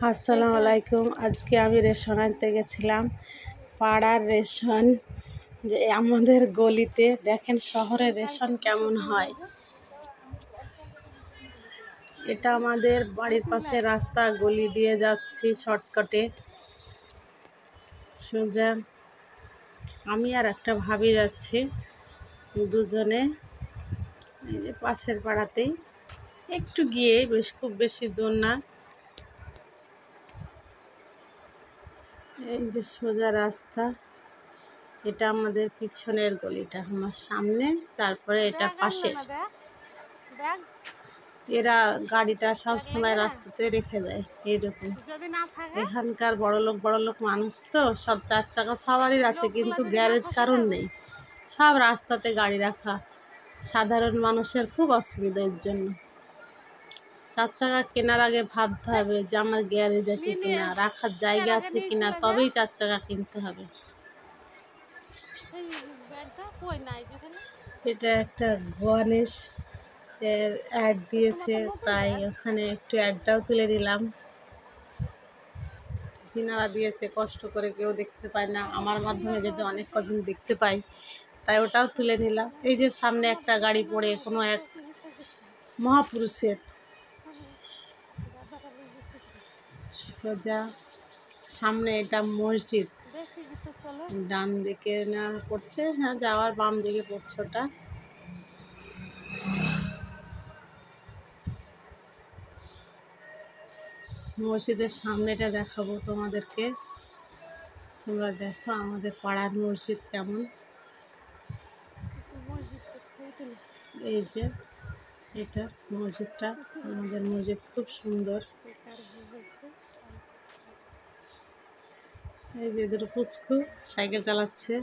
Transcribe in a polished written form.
আসসালামু আলাইকুম। আজকে আমি রেশন আনতে গেছিলাম, পাড়ার রেশন। যে আমাদের গলিতে দেখেন শহরের রেশন কেমন হয়। এটা আমাদের বাড়ির পাশে রাস্তা, গলি দিয়ে যাচ্ছি শর্টকাটে সোজা। আমি আর একটা ভাবি যাচ্ছি, দুজনে এই যে পাশের পাড়াতেই, একটু গিয়ে, খুব বেশি দূর না। এই যে সোজা রাস্তা, এটা আমাদের পিছনের গলিটা, আমার সামনে, তারপরে এটা পাশের। এরা গাড়িটা সব সময় রাস্তাতে রেখে দেয় এইরকম। এখানকার বড়লোক মানুষ তো, সব চার চাকা সবারই আছে, কিন্তু গ্যারেজ কারণ নেই, সব রাস্তাতে গাড়ি রাখা। সাধারণ মানুষের খুব অসুবিধা এর জন্য। চার চাকা কেনার আগে ভাবতে হবে যে আমার গ্যারেজ আছে কিনা, রাখার জায়গা আছে কিনা, তবেই চার চাকা কিনতে হবে। এটা একটা গণেশ এর অ্যাড দিয়েছে, তাই ওখানে একটু অ্যাডটাও তুলে নিলাম। যিনারা দিয়েছে কষ্ট করে কেউ দেখতে পায় না, আমার মাধ্যমে যদি অনেক কজন দেখতে পাই, তাই ওটাও তুলে নিলাম। এই যে সামনে একটা গাড়ি পড়ে কোনো এক মহাপুরুষের, সোজা সামনে এটা মসজিদ, ডান দিকে না পড়ছে, হ্যাঁ যাওয়ার বাম দিকে পড়ছে ওটা। মসজিদের সামনেটা দেখাবো তোমাদেরকে, তোমরা দেখো আমাদের পাড়ার মসজিদ কেমন। এই যে এটা মসজিদটা, আমাদের মসজিদ খুব সুন্দর। এই যে দুটো পুচকু সাইকেল চালাচ্ছে।